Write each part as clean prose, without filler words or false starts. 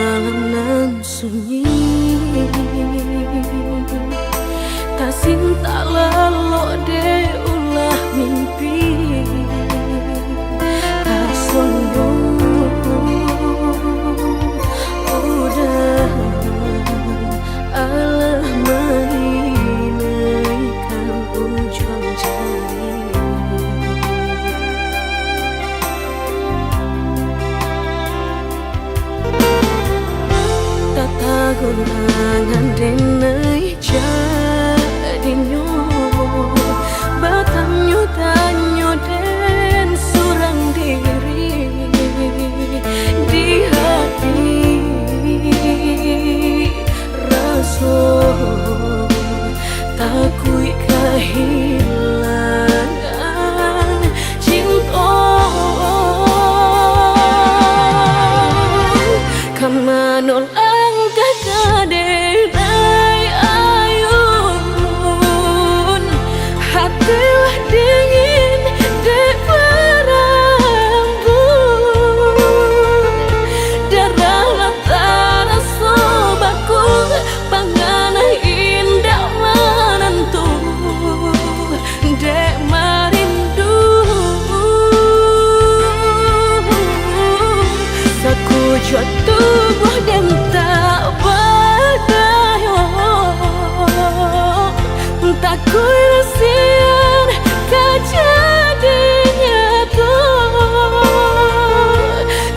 jalanan sunyi, tak cinta lalu de ulah mimpi, tak sombong udah Allah menginaikan ujung jari. Tata gulangan denai jadinya batangnya tanyo den surang diri di hati rasa takui kehilangan cinta kamanol angkat kadenai ayun hatilah dingin dek berambut darah latara sobaku pangana indah menentu dek marindu sakujud tubuh dan tak berdaya tak kuilasian kejadinya tuh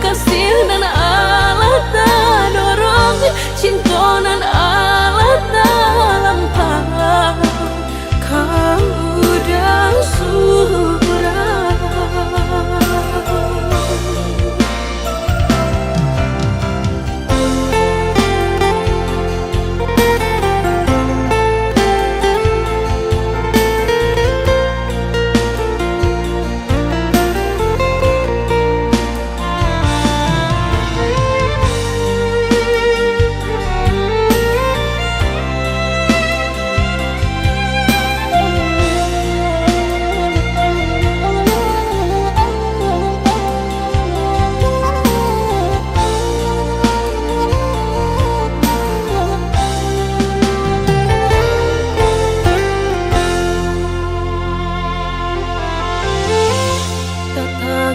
kasih dan Allah tak dorong cinta dan Allah tak lampau kau udah surah.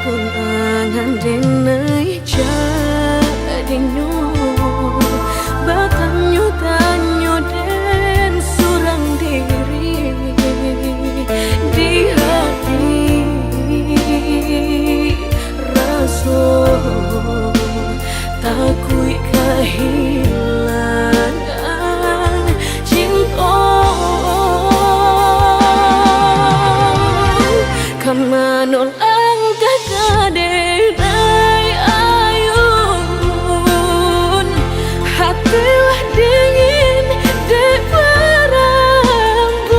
Gulangan denai jadinya batangnya tanyo den surang diri di hati rasa takui kehilangan cinta kamanol kadenai ayun hatilah dingin dek berambut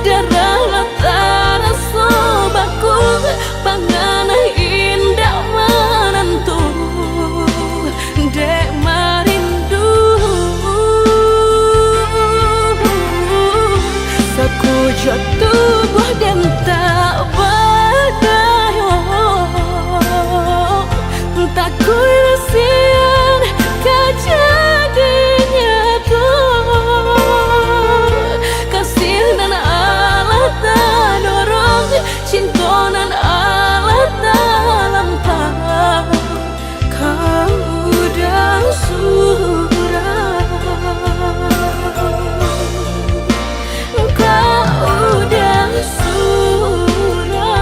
darah latara sobaku pangana indah menentu dek marindu sakujud tubuh dan tak berdaya tak kuilasian kejadinya tuh kasih dan Allah tak dorong cinta dan Allah tak lampau kau udah surah kau udah surah.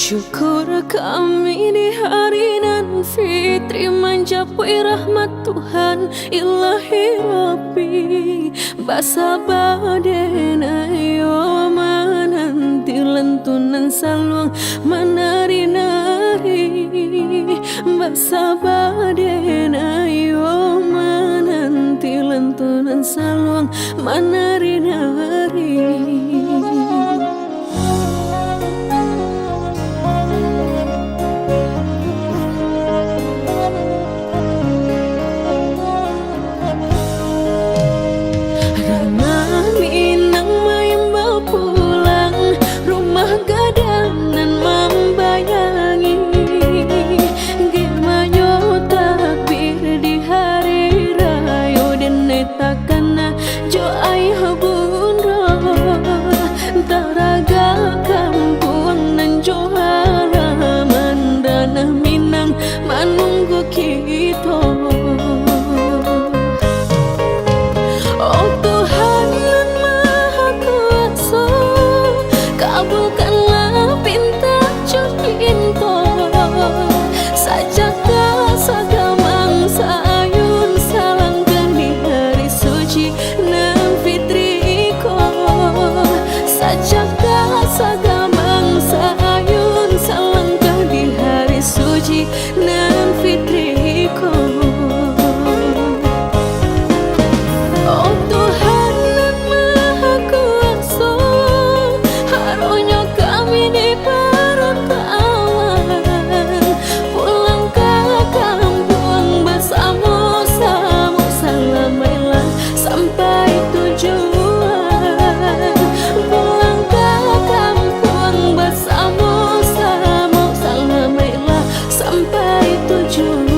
Syukur kami di hari nan fitri mencapai rahmat Tuhan Ilahi Rabbi. Basa badena yo mananti lentunan saluang menari-nari. Basa badena yo mananti lentunan saluang menari-nari. Menunggu kita. Oh Tuhan yang Maha Kuasa, kabulkanlah pinta pinta sajadah sagamang sayun salangkan di hari suci nan fitriko. Sajadah sagamang sayun salangkan di hari suci nan fitriko. Oh Tuhan yang Maha Kuasa, harunya kami di perantauan, pulang ke kampung bersama-sama selamanya sampai tujuan. Pulang ke kampung bersama-sama selamanya sampai tujuan.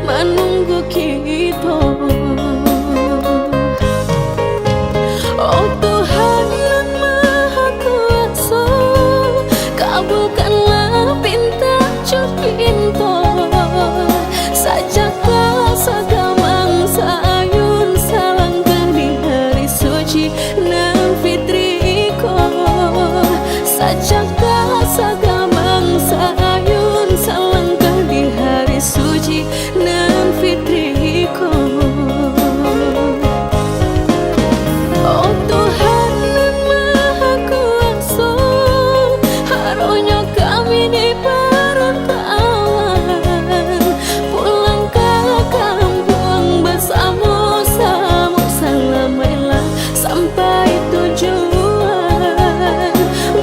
Menunggu kita. Oh Tuhan yang Maha Kuasa, kabulkanlah pinta pinta sajadah sagamang sayun salangkan di hari suci nan fitriko. Sajadah sagamang sayun salangkan di hari suci nan fitriko. Oh Tuhan yang Maha Kuasa, harunya kami di perantauan, pulang ke kampung bersama-sama selamanya sampai tujuan.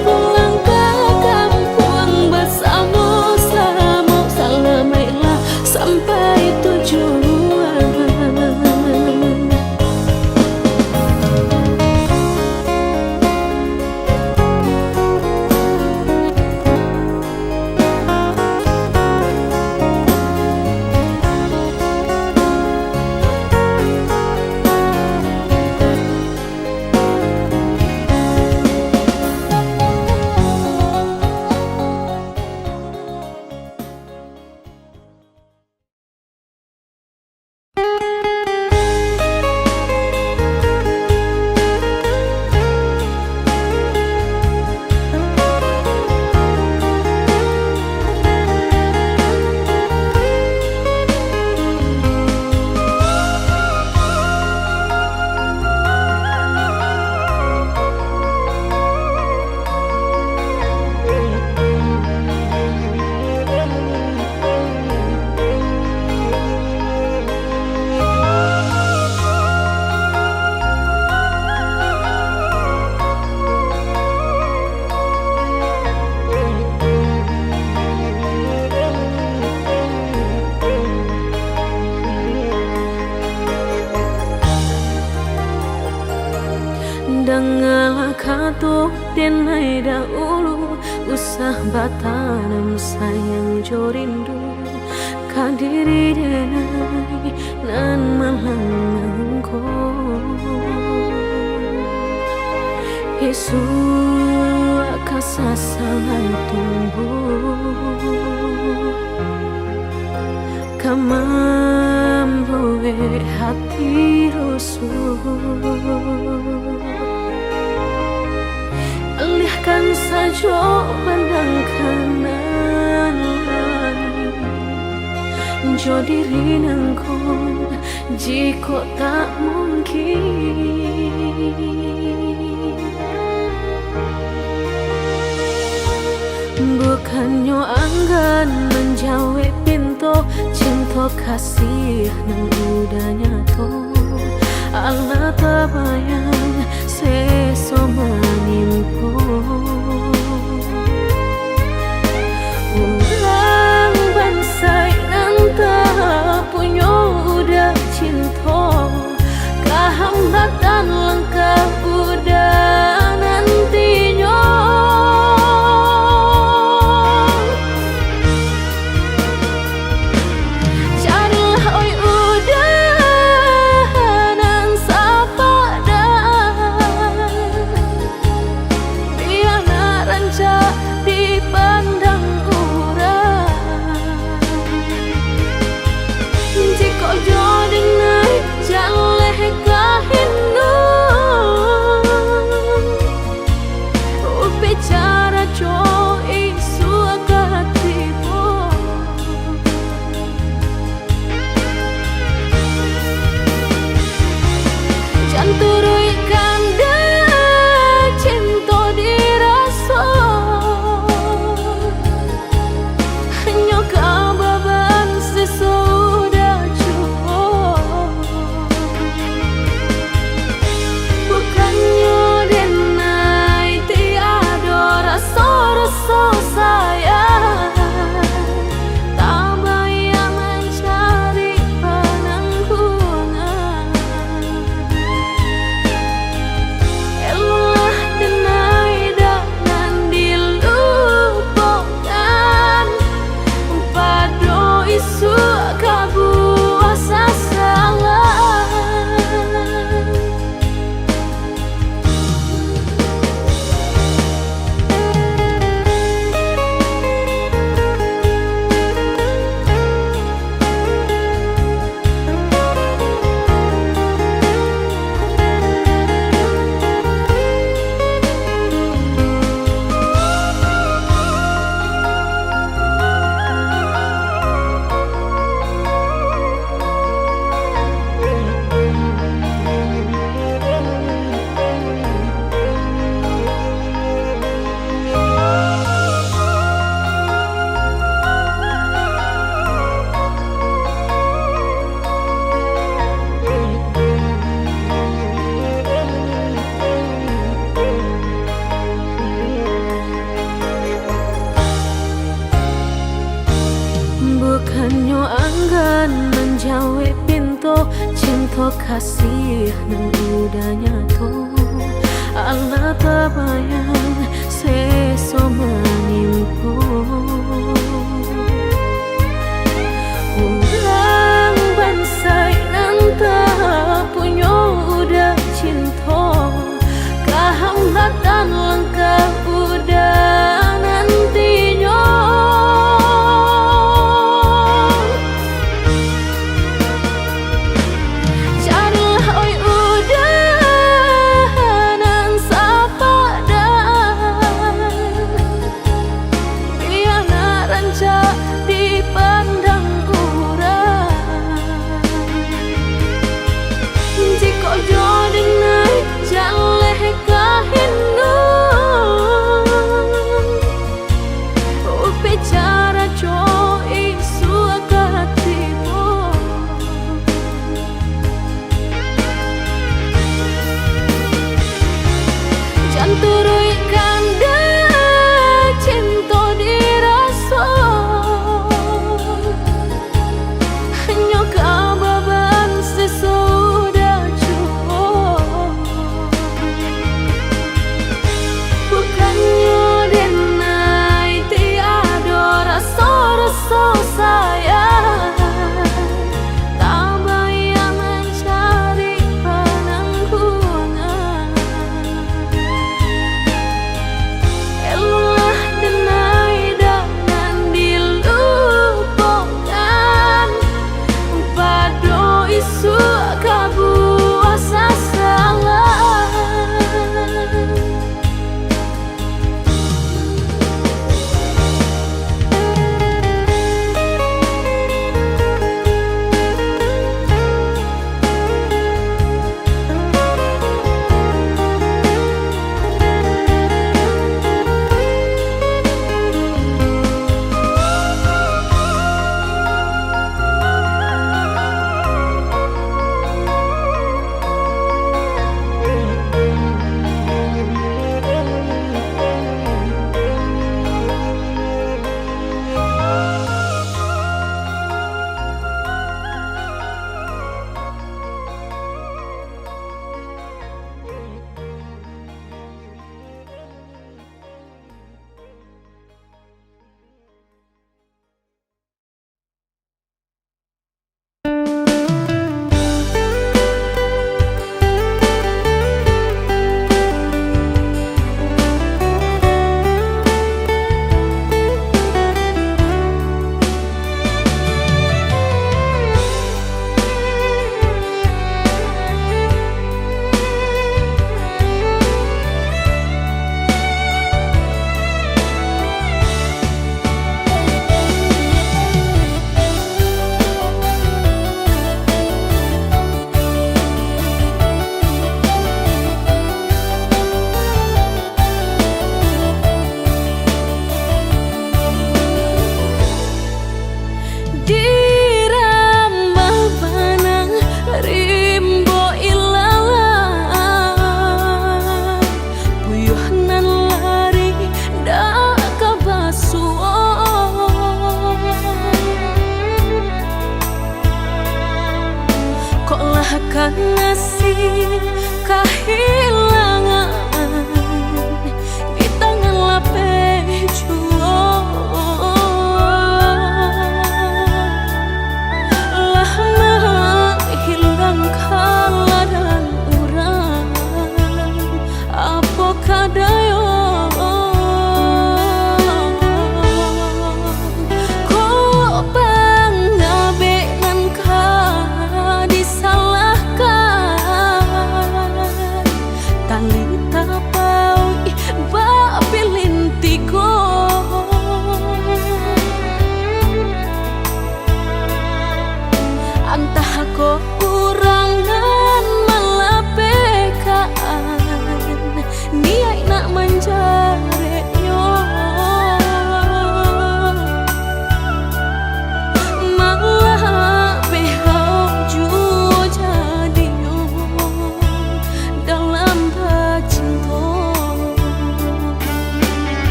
Pulang ke kampung bersama-sama selamanya sampai sahabatan sayang jo rindu kadiri denai nan malangko Yesu kasasangan tumbuh kamamboe hati rusuh alihkan saja pandang kanan jo diri nangkong jika tak mungkin bukannya anggan menjauh pintu cinta kasih nang udah nyato Allah terbayang sesoma nimpo ulang bansai nanta punya udah cinta kehambatan langkah udah nantinya bukannya anggan menjauh pintu cinta kasih nang udah nyato Allah terbayang sesoma nimpo ulang bansai nanta punya udah cinta kehambatan langkah udah nantinya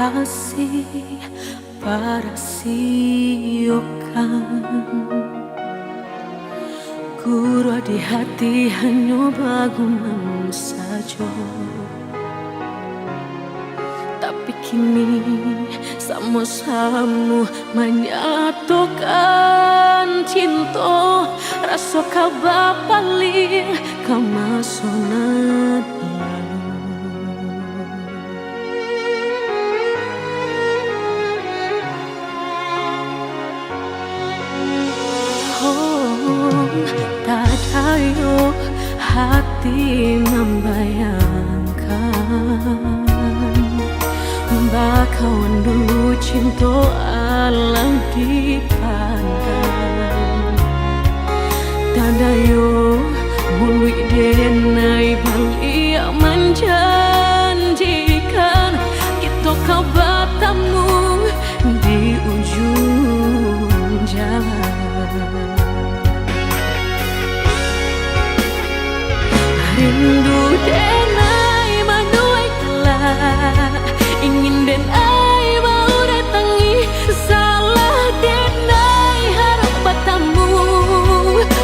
kasih para siokan Guru di hati hanya bagumam saja. Tapi kini sama-sama menyatukan cinta. Rasa kabar paling kemasonan tak tahu hati membayangkan bakawan dulu cinta alam dipandang tadayo bului denai bali menjanjikan kita kau bertemu di ujung jalan. Rindu denai manuai kelak ingin denai mau datangi salah denai harap bertemu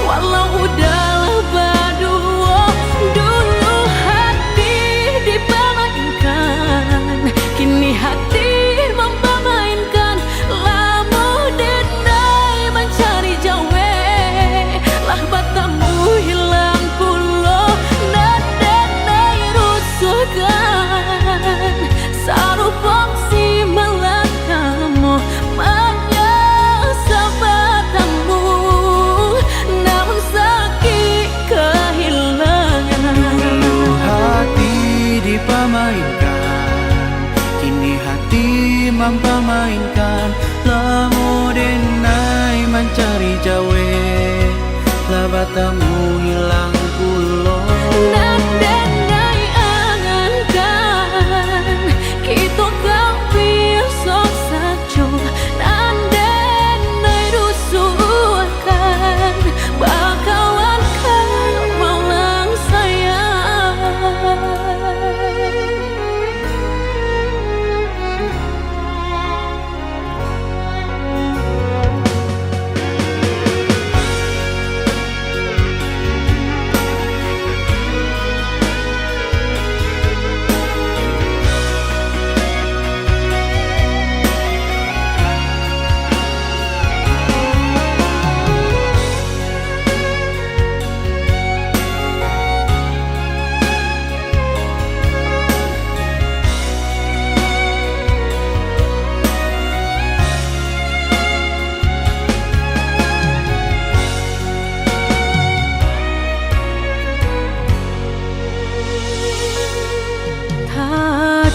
walau udahlah berdua dulu hati dipermainkan kini hati mempermainkan lama denai mencari jawe lah bertemu hilang pulau dan denai rusuhkan sarupang si melatamu menyesal bertemu namun sakit kehilangan. Dulu hati dipermainkan kini hati mempermainkan lamu denai mencari jawe lah bertemu hilang pulau Dan denai angankan kita kau besok saja dan denai rusuhkan bakawan kau malang sayang.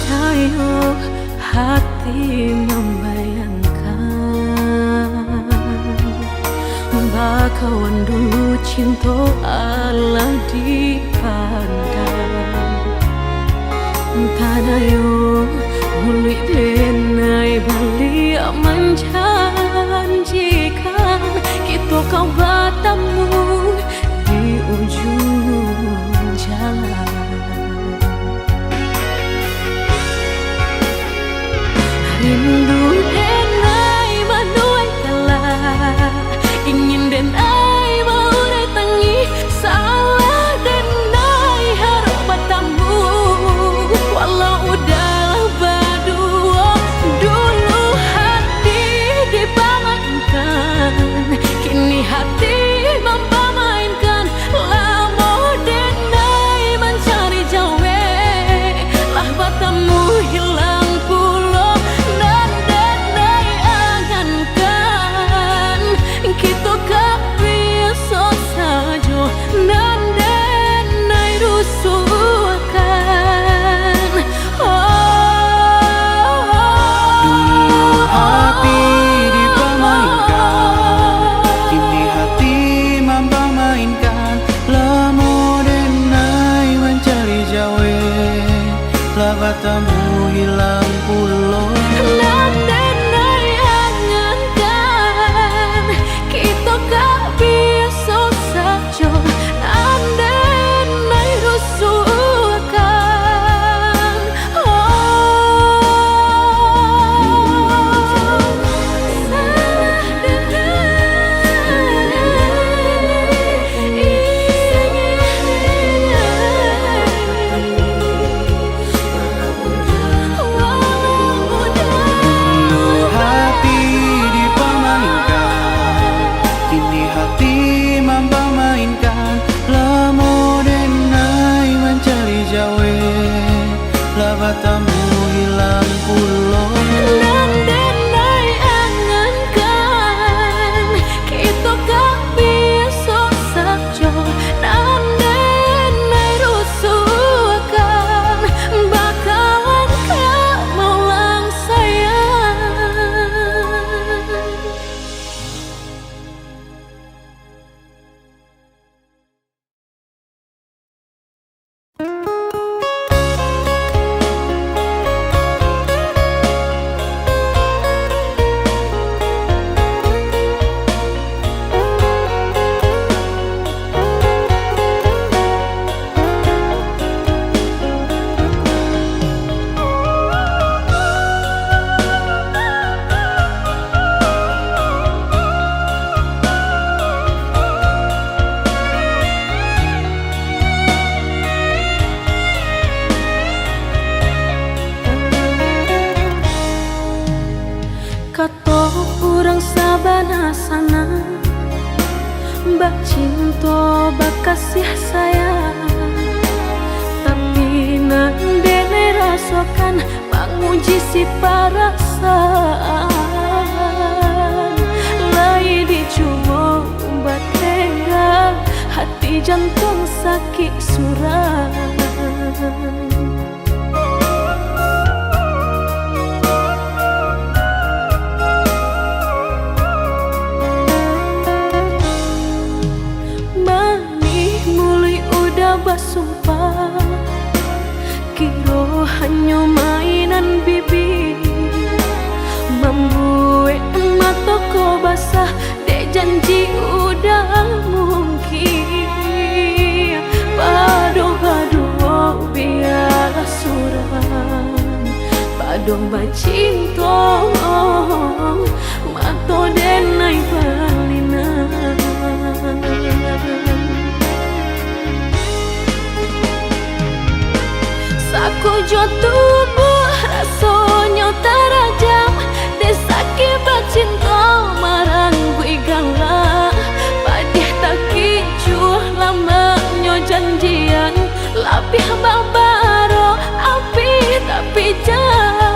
Tayo hati membayangkan bakawan dulu cinta Allah dipandang tadayo bului denai bali menjanjikan kita kau bertemu di ujung jalan. Rindu denai manuai kelak ingin denai mau datangi salah denai harap bertemu walau udahlah berdua kasih sayang, tapi nandene rasakan menguji si perasaan. Lai dicoba batengah, hati jantung sakit suram. Basumpah kiro hanya mainan bibi, membuat mataku basah dek janji udah mungkin. Padu-padu biar suram, padu bacinto mato denai balinan. Aku jo tubuh rasanya terajam, desaki bacinta marang gue galak. Padih tak kicuh lamanya janjian, lapih babaro api tapi jangan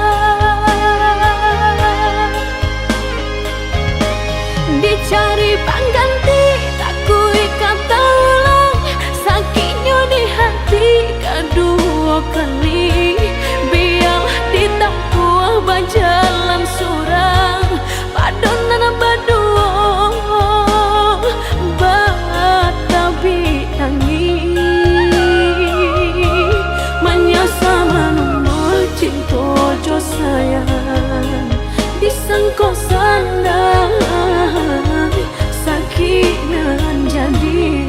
dicari pengganti, tak kui kata ulang sakitnya di hati kedua kali. Biar ditempuh berjalan surang, padonan berdua batabi tangi. Menyasa menumbuh cinta jo sayang, disangko sandang sakit nan jadi.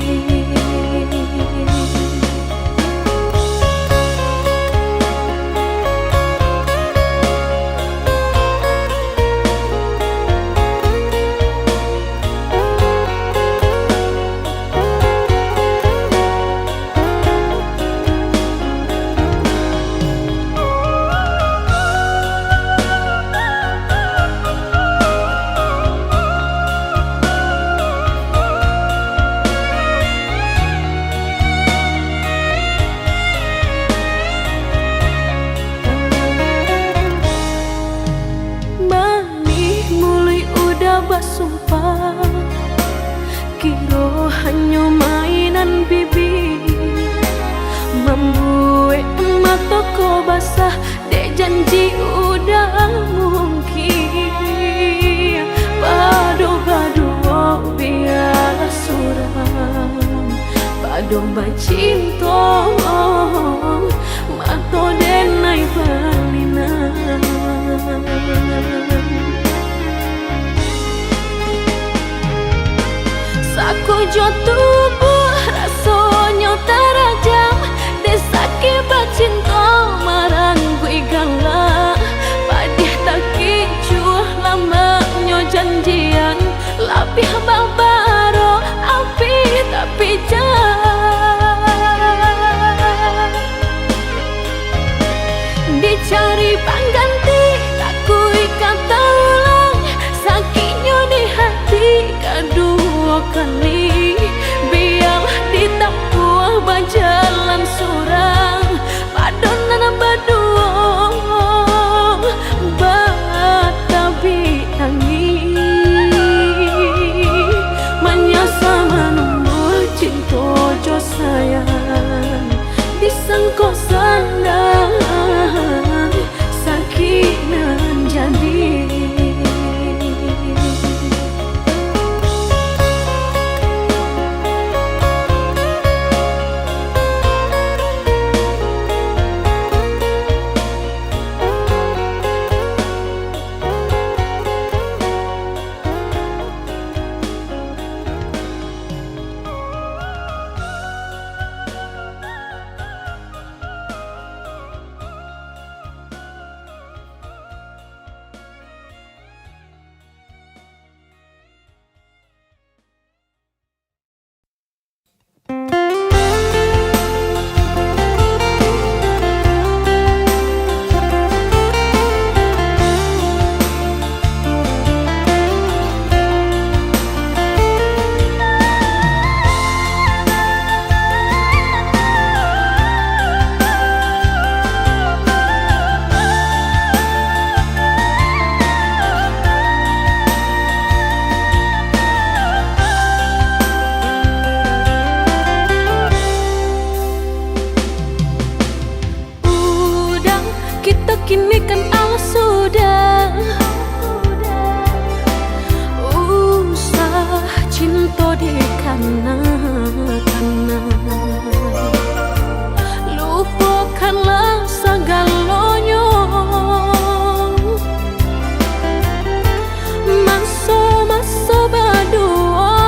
Basumpah kiro hanya mainan bibi, membuat mataku basah dek janji udah mungkin. Padu-padu biar suram, padu bacinto mato denai balinan. Aku jo tubuh rasanya terajam, desaki bacinta marang gue galak. Padih tak kicuh lamanya janjian, lapih babaro api tapi jangan kan Allah sudah usah cinta di kana-kana. Lupakanlah segalanya, masa-masa berdua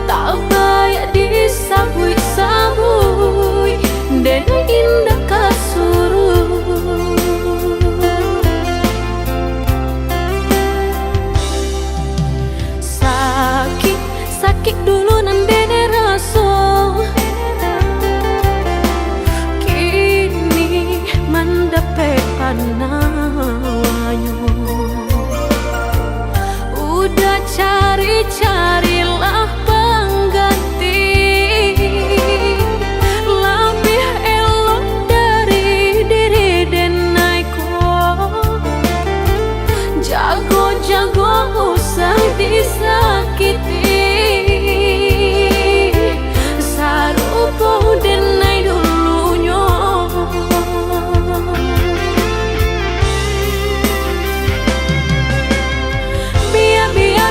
tak baik disabui-sabui dan indah kasuruh. Sakit dulu nandene rasa, kini mendapat panawanya. Udah cari-carilah pengganti lebih elok dari diri denaiku. Jago-jago usah disakiti, sarupo denai dulunya.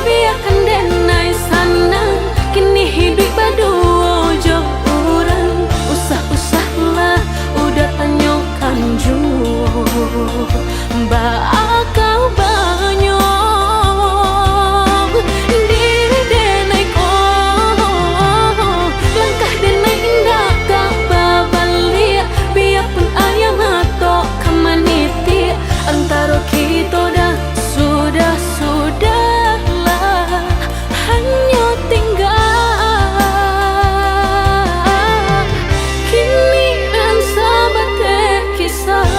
Biarkan denai sana, kini hidup berdua jauh orang. Usah-usahlah udah tanyakan jua, bakal banyak diri denai ko. Langkah denai indah gak babalik, biarpun ayam atau kamaniti. Antara kita dah sudahlah hanya tinggal kini dan sahabat kisah.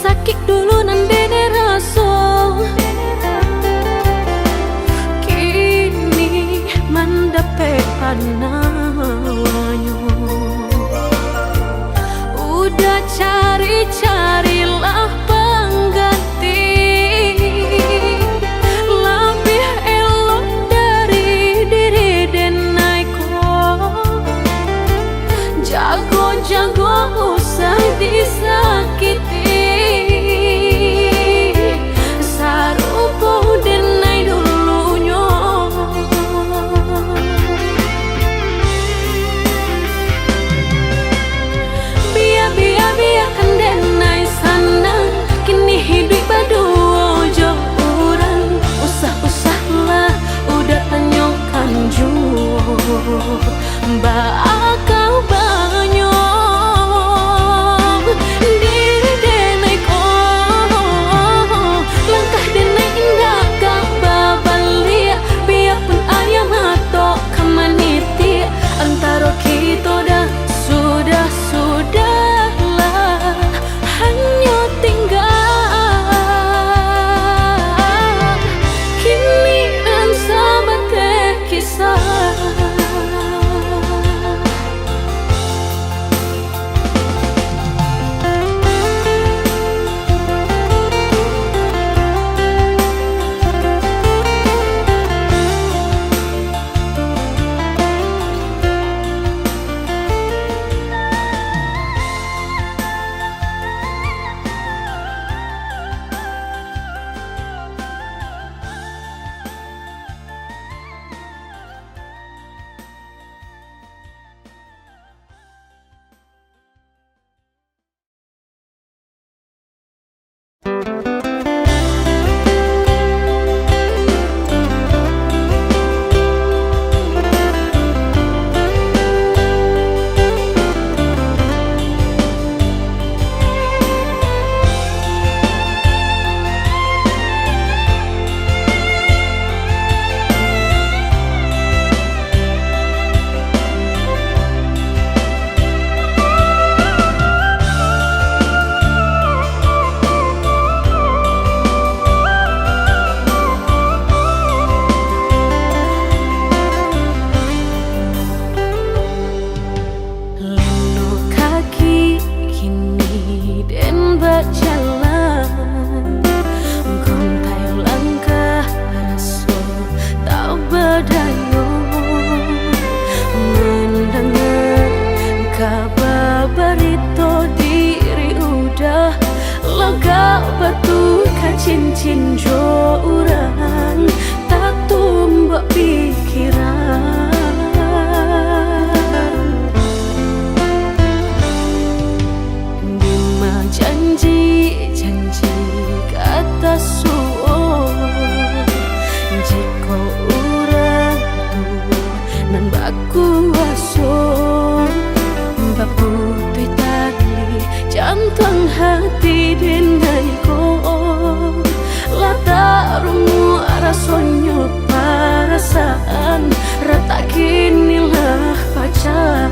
Sakit dulu nandene rasa, kini mendapat panawanya. Udah cari-carilah pengganti lebih elok dari diri denaiku. Jago-jago usah disakiti, sarupo denai dulunya. cincin jo urang tak tumbak pikiran. Bima janji kata suon jika urang tu nan baku waso baputui tali jantung hati denai ko lata rumu rasonyo perasaan retak kinilah pacar.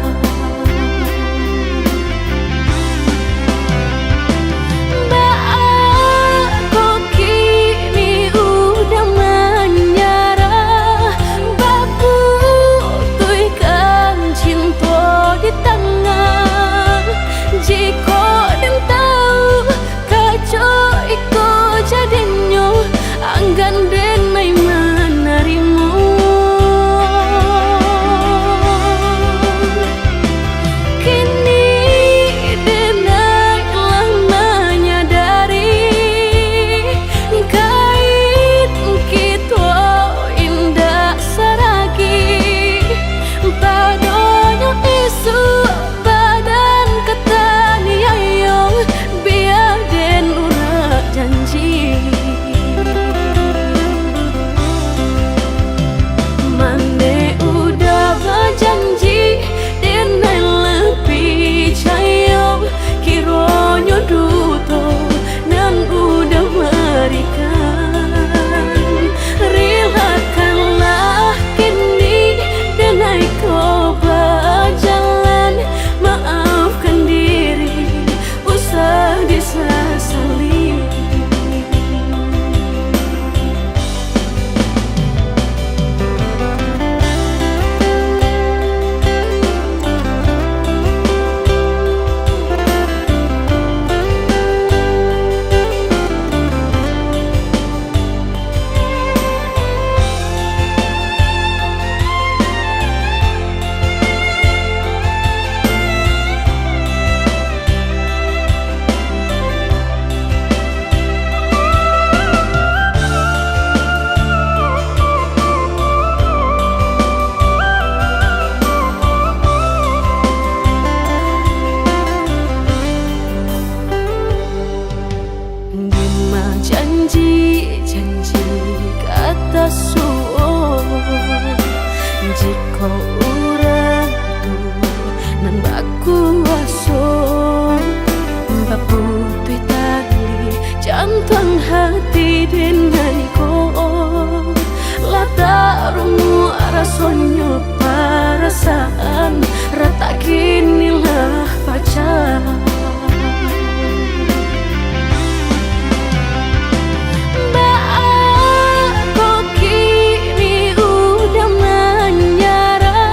Janji kata suon jika urang tu nan baku waso baputui tali jantung hati denai ko lata rumu rasonyo perasaan retak kinilah pacar. Menyara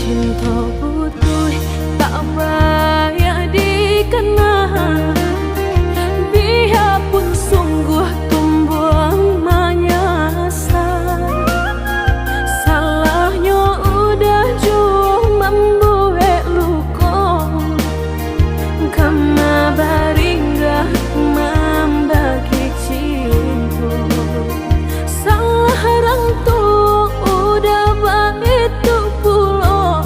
cinta butuh tak banyak dikenal. Biarpun sungguh tumbuh menyasar, salahnya udah jauh membuat luka. Kama baringgah membagi cinta, salah orang tuh udah begitu pula.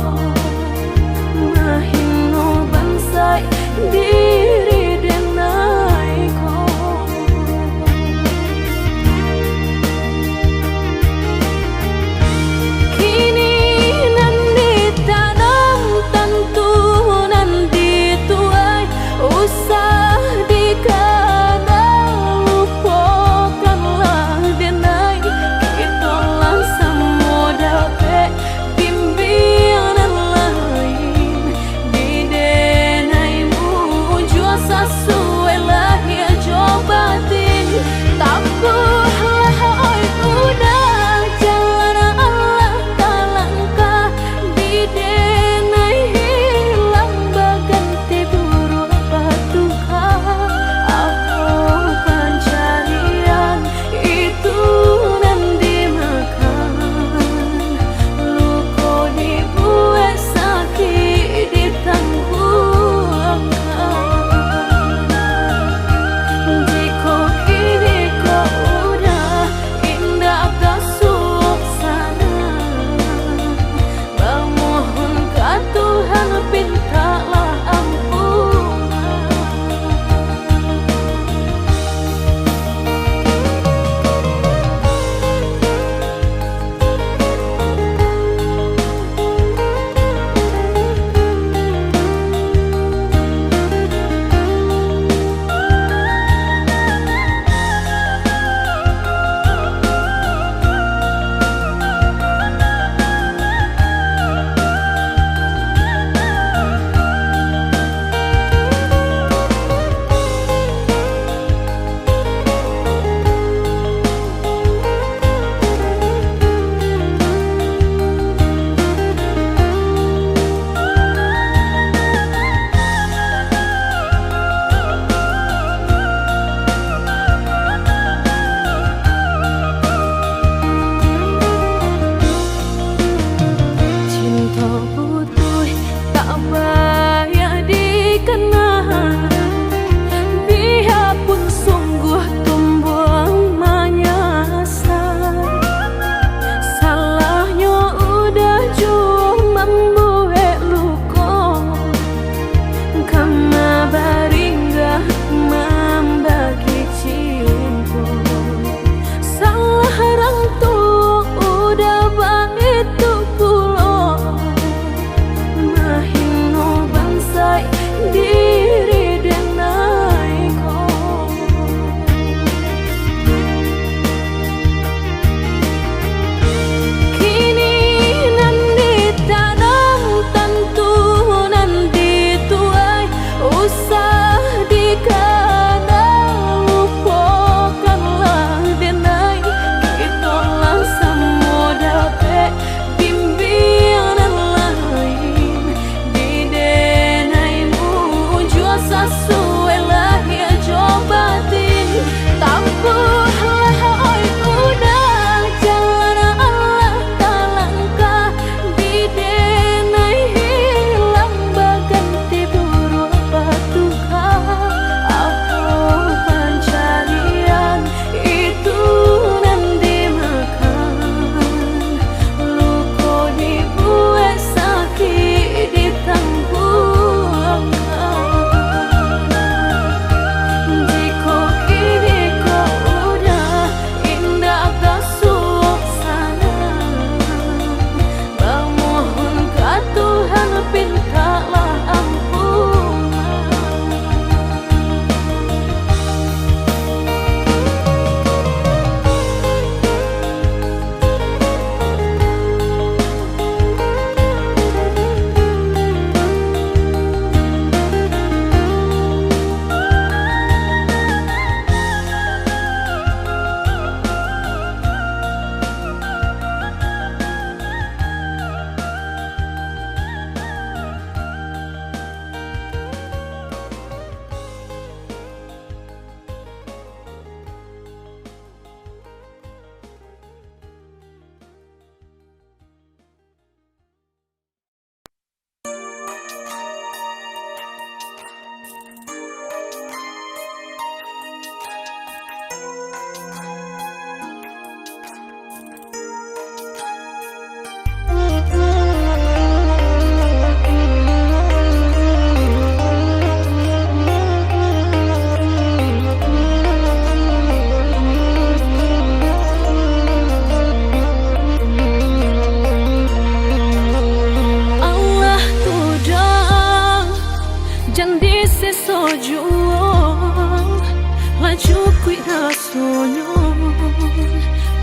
cukui rasonyo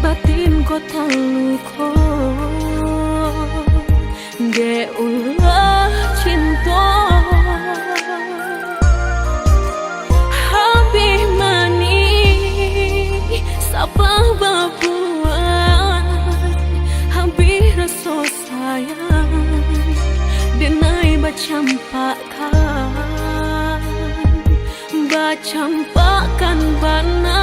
batin ko taluko ge ulah cinta habis mani sapa babuan habis rasa sayang denai bacampakan bana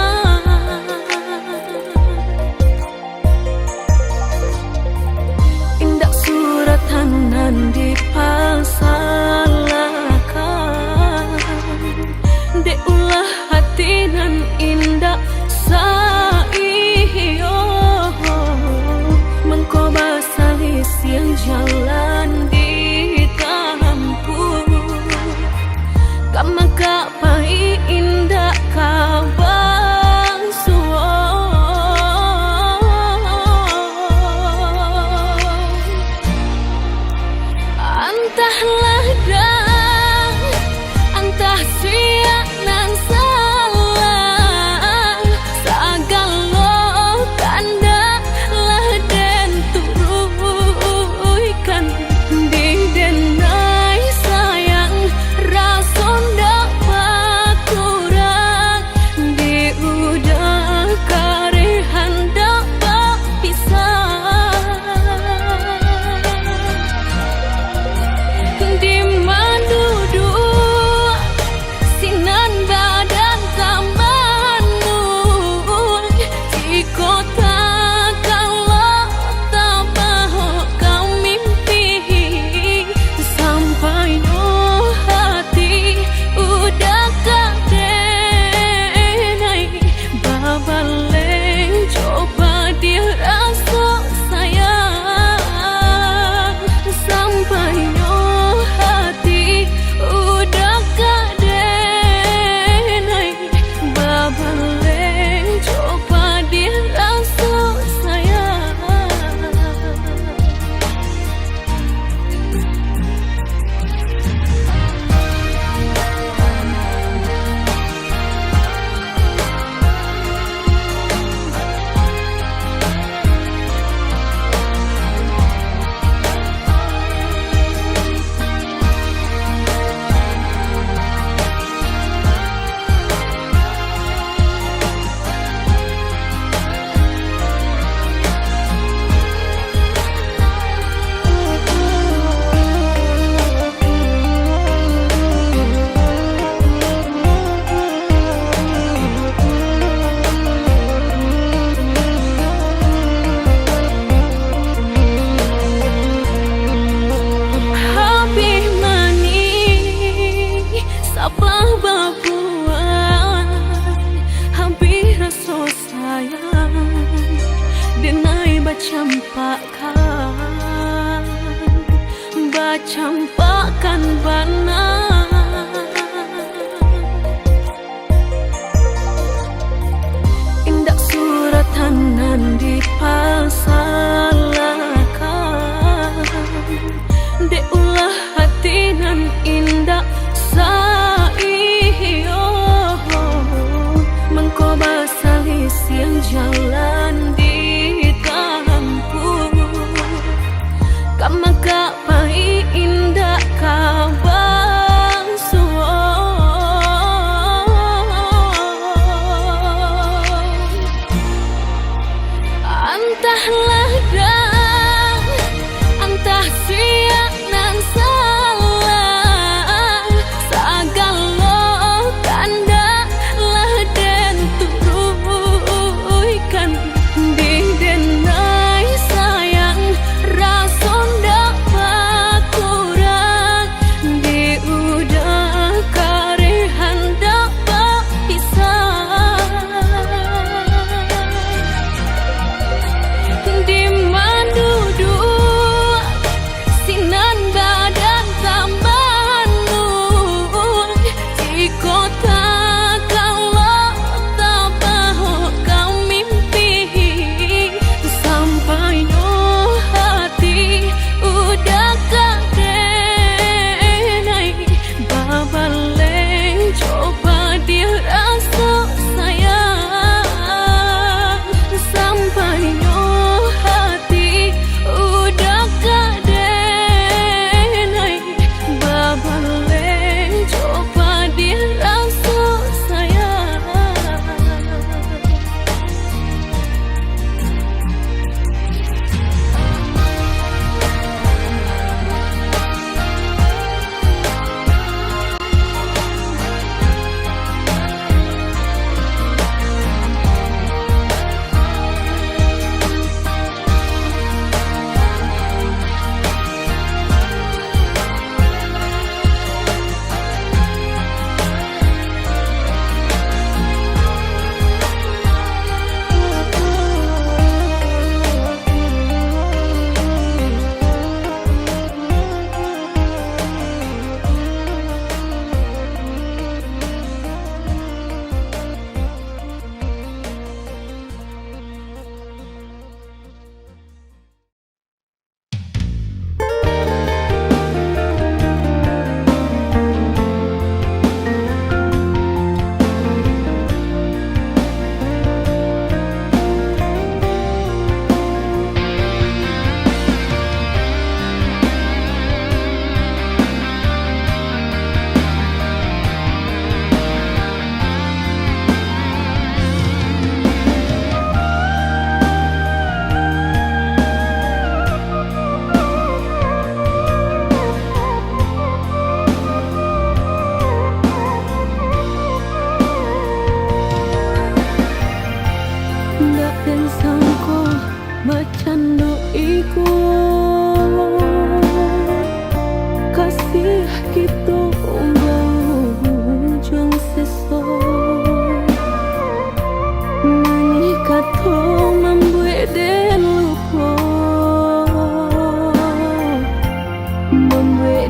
indak suratan nan dipasalakan de ulah hati nan indak saiyo mengkoba salis yang jalan ditampu kamaka pai indak kabang suo antahlah dah antah sia nan salah sagalo tanda lah den turuikan di denai sayang rason dak pakurang di udah karehan dak pisah di madudu sinan badan kamanul di kota kalau tak mahu kau mimpi sampai no hati udah kadenai babale coba dia rasa sayang sampai no hati udah kadenai babale coba dia rasa sayang habis mani sapa babuan habis rasa sayang denai bacampakan bana indak suratan nan dipasalakan de ulah hati nan indak saiyo mengkoba salis yang jalan ditampu kamaka pai indak kabang suo antahlah dah antah sia nan salah sagalo tanda lah den turuikan di denai sayang rason dak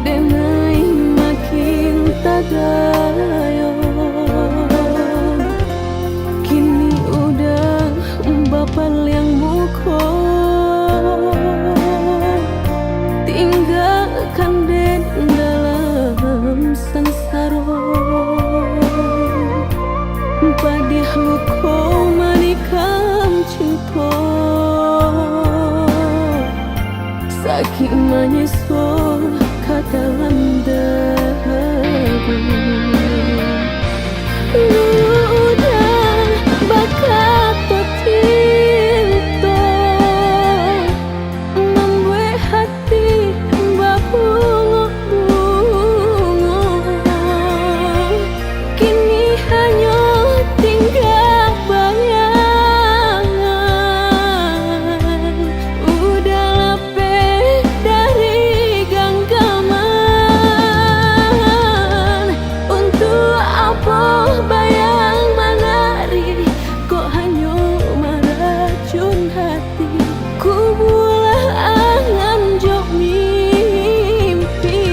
denai makin tagayo. Kini udah bapal yang muko, tinggalkan den dalam sansaro. Padih luko manikam cinta, sakit menyesal kata dagu. Udah bakat cinta, membuat hati berbunga-bunga. Kini hanya tinggal bayangan, udah lepeh dari genggaman. Untuk apa bayang menari, kok hanya meracun hati. Ku bulah angan jok mimpi,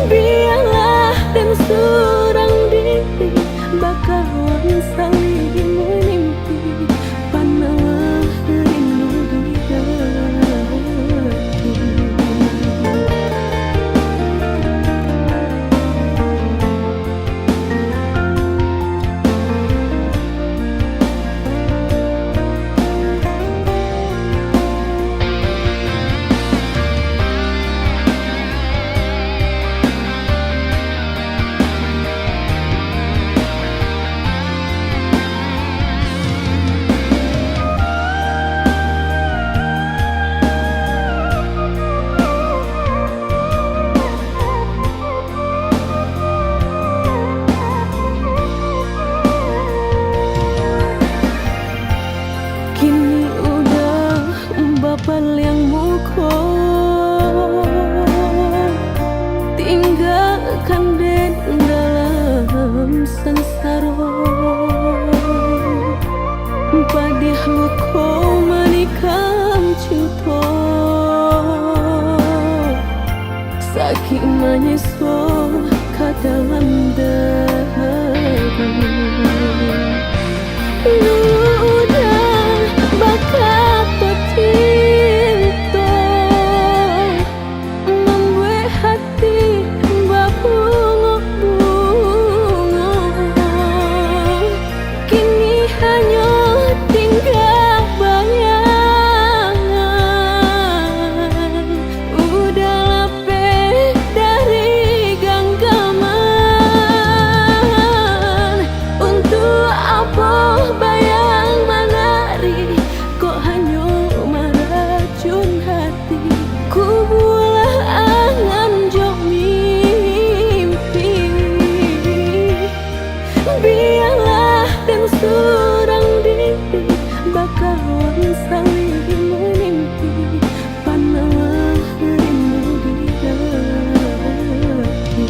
biarlah dan surang diri bakalan saling menimpi. Panalah rindu di hati. Kini udah bapal yang muko, tinggalkan den dalam sansaro. Padih luko manikam cinta, sakit menyesal kata dagu. Udah bakat cinta, membuat hati berbunga-bunga. Kini hanya tinggal bayangan, udah lepeh dari genggaman. Untuk apa bayang menari, kok hanya meracun hati. Ku bulah angan jok mimpi, biarlah dan surang diri bakalan saling menimpi. Panalah rindu di hati.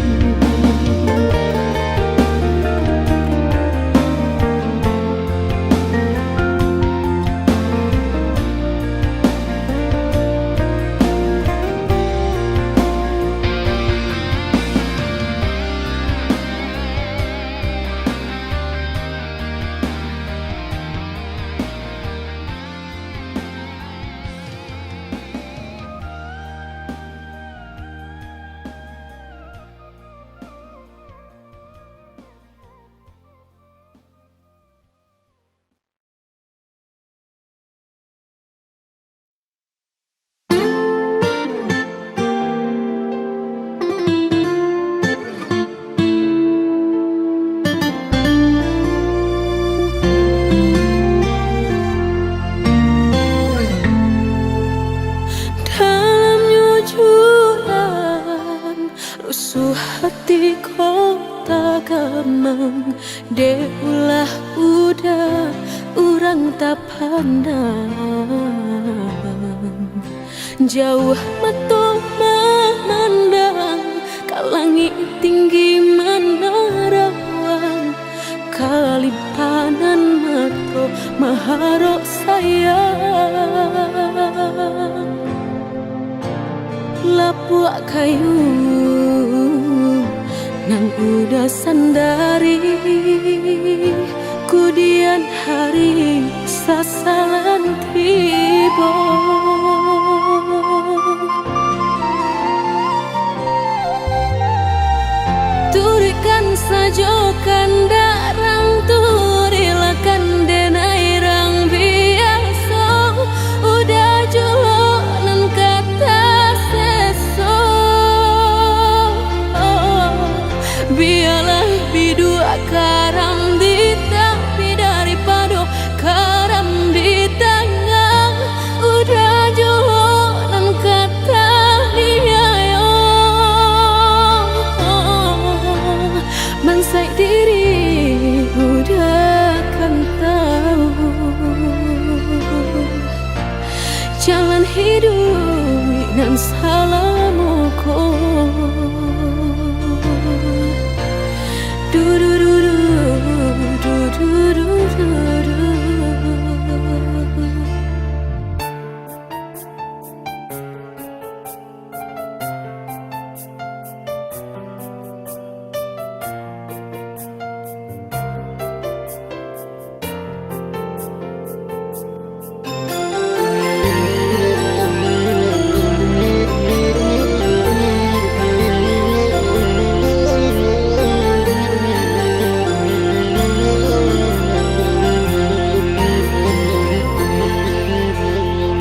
hati kota gamang deulah udah urang tak pandang jauh mata memandang ka langit tinggi menarawan kalipanan mata maharok sayang Lapuk kayu nang udah sandari, kudian hari sasalan tiba. Turikan sajokan darang turilakan denai rang biasa, udah jualan kata seso. Biarlah bidua karam di tapi daripada karam di tengah, udah jualan kata dia yo. Mansai diri udah kan tahu jalan hidup dan salamuku.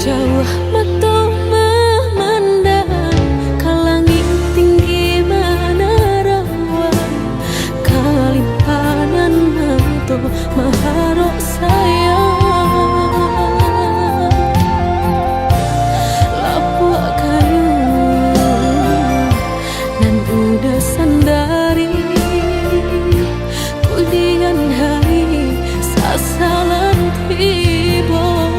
Jauh mata memandang ke langit tinggi menerawan, kalimpanan mata maharok sayang. Lapuk kayu nan udah sandari, kudian hari sasalan tiba.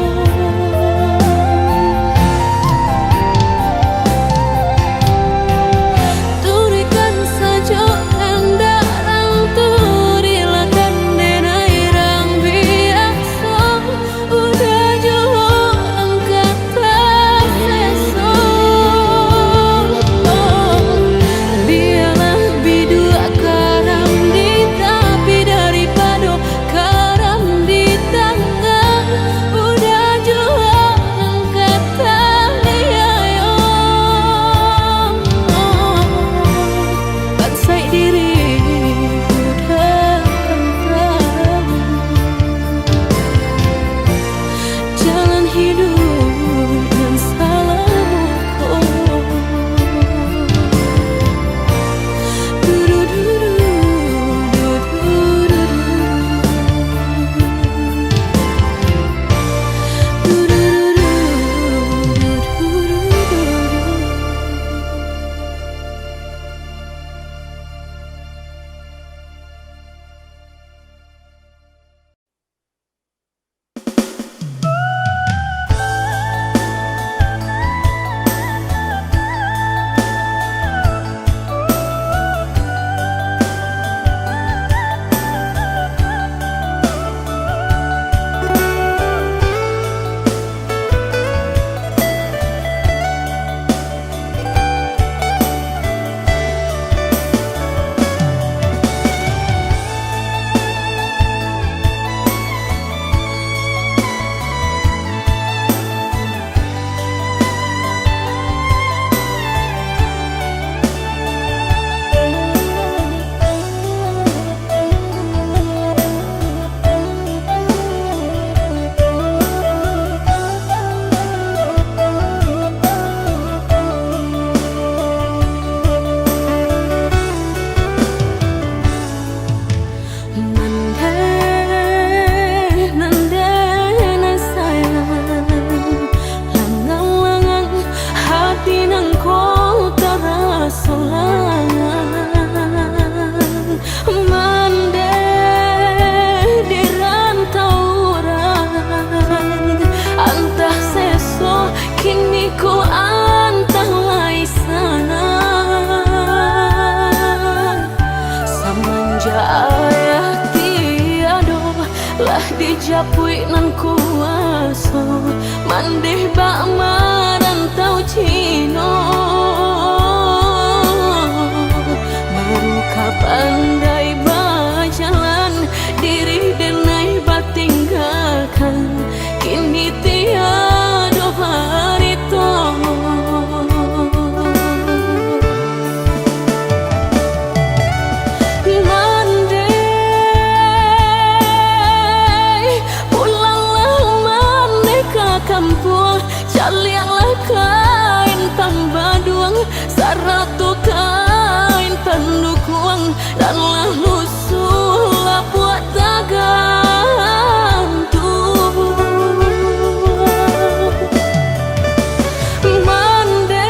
Japui nan kuaso mandeh bak marantau Cino. Saratu kain penuh uang dan lalu sulap buat gantung. Mande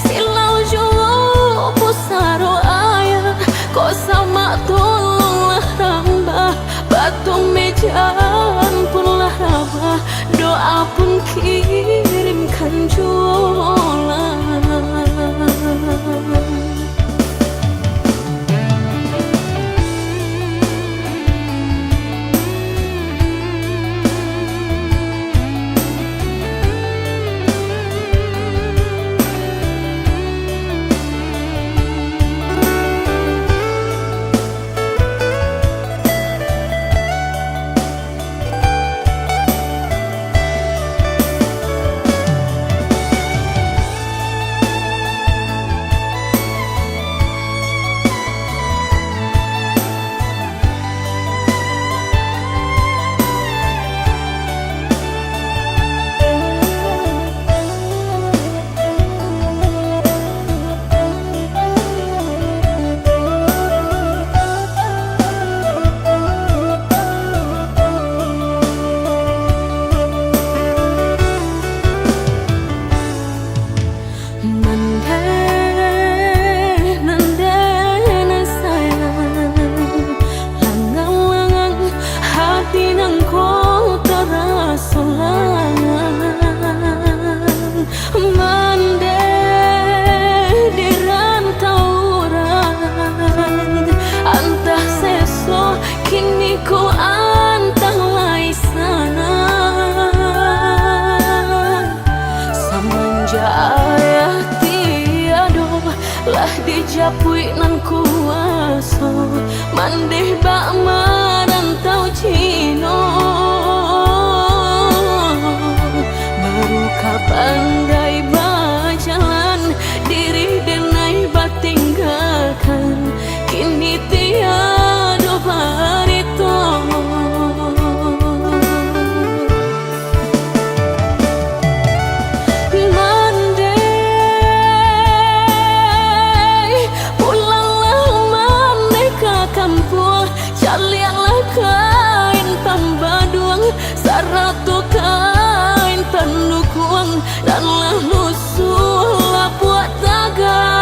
silau jauh pusaro ayah kau sama tolonglah rambah batu mejan punlah rabah doa pun kirimkan jualan. Kini ku antalai sana semenjak ayah tiado lah dijapui nan kuaso mandeh bak merantau Cino baru kapandai berjalan diri denai batinggalkan kini tiada barito. Mandai pulanglah mandai ke kampung calianlah kain pambaduang saratu kain penuh uang dan lalu sulap buat gantung.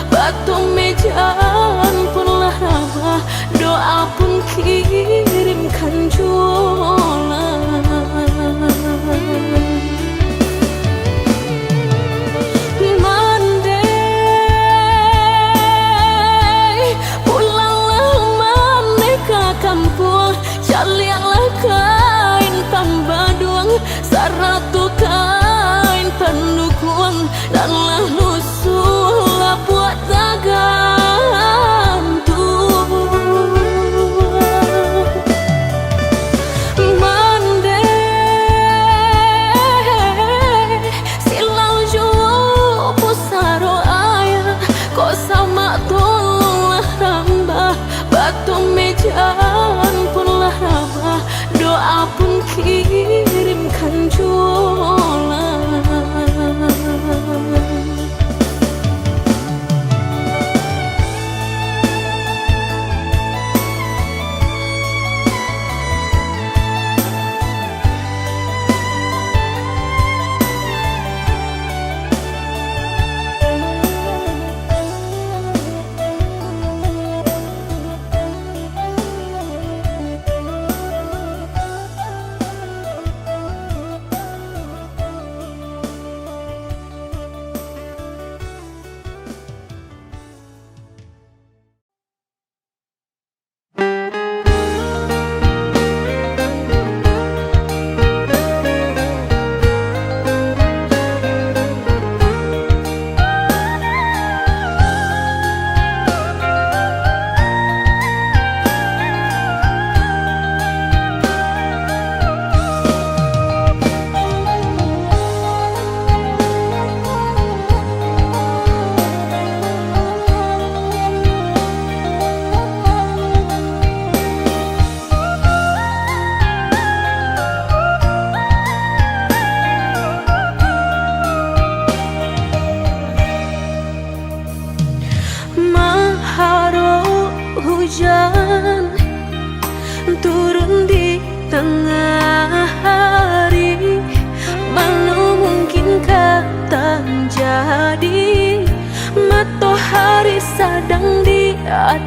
Batu mejan punlah rabah doa pun kirimkan jualan. Mandai pulanglah mandai ke kampung calianlah kain pambaduang saratu kain penuh uang dan lalu sulap buat gantung. Mandai silau jauh pusaro ayah kau sama tolonglah rambah batu mejan punlah rabah doa pun kirimkan jualan.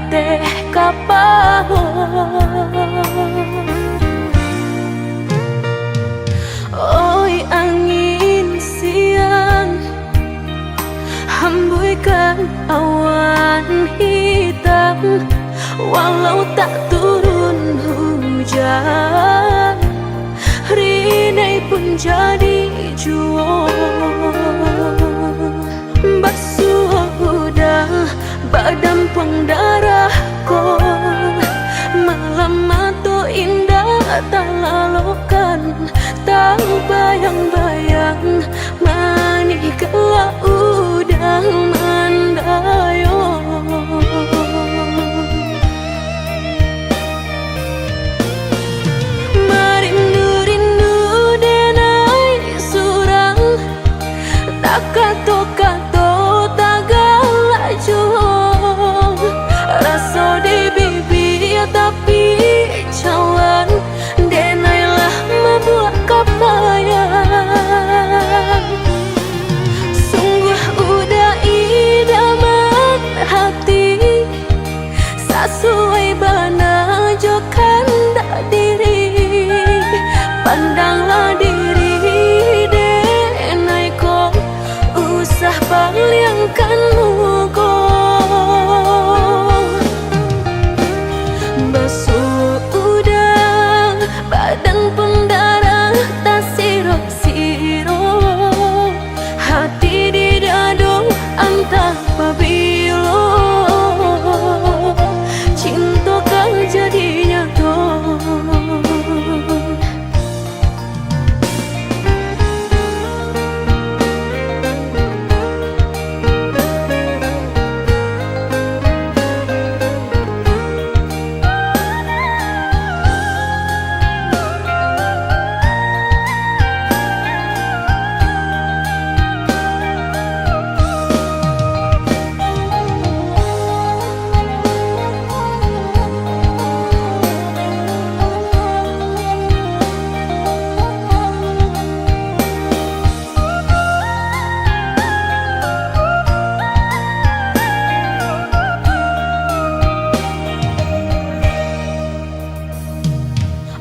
teh kapaho. Oi angin siang, hembuskan awan hitam, walau tak turun hujan, rinai pun jadi juang. Basuh udah badan pendarahku, malam matu indah tak lalukan, tak bayang-bayang manih kelak udah mandayong. Merindu-rindu denai surang, tak kato-kato tak galak juang, rasa di bibir tapi cawan, denailah membuat kapayang. Sungguh udah idaman hati, sesuai bana jokan tak diri, pandanglah diri denai ko, usah palingkan muka. Basuh udah badan pendarah tak sirok-sirok, hati di dado antah pabilo, cinta kan jadi nyata.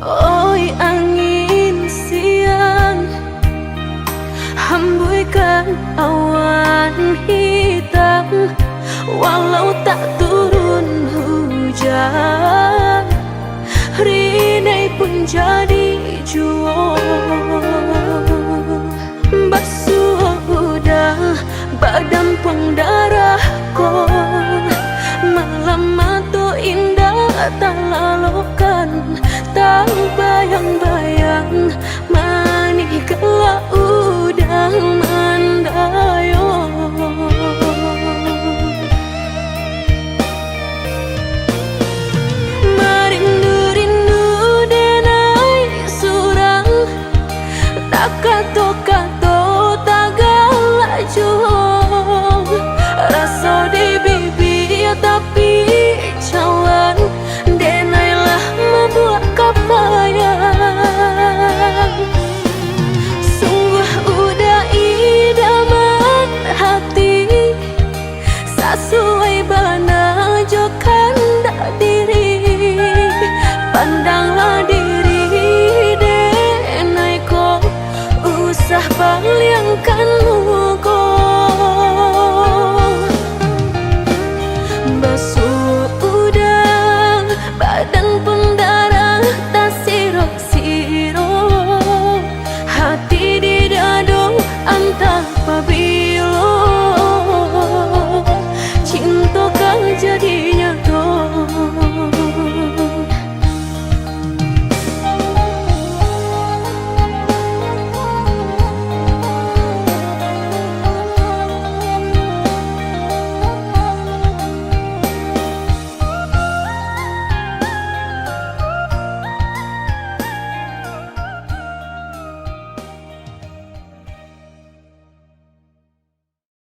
Oi angin siang, hembuskan awan hitam, walau tak turun hujan, rinai pun jadi juang. Basuh udah badan pendarahku, malam matu indah tak lalukan, tak bayang-bayang manih kelak udah mandayong. Merindu-rindu denai surang, tak kato-kato tak galak juang, rasa di bibir tapi cawan, denailah membuat kapayang. Sungguh udah idaman hati, sesuai bana jokan tak diri, pandanglah diri denai ko, usah palingkan muka. Basuh udah badan pendarah tak sirok-sirok, hati di dado antah pabilo.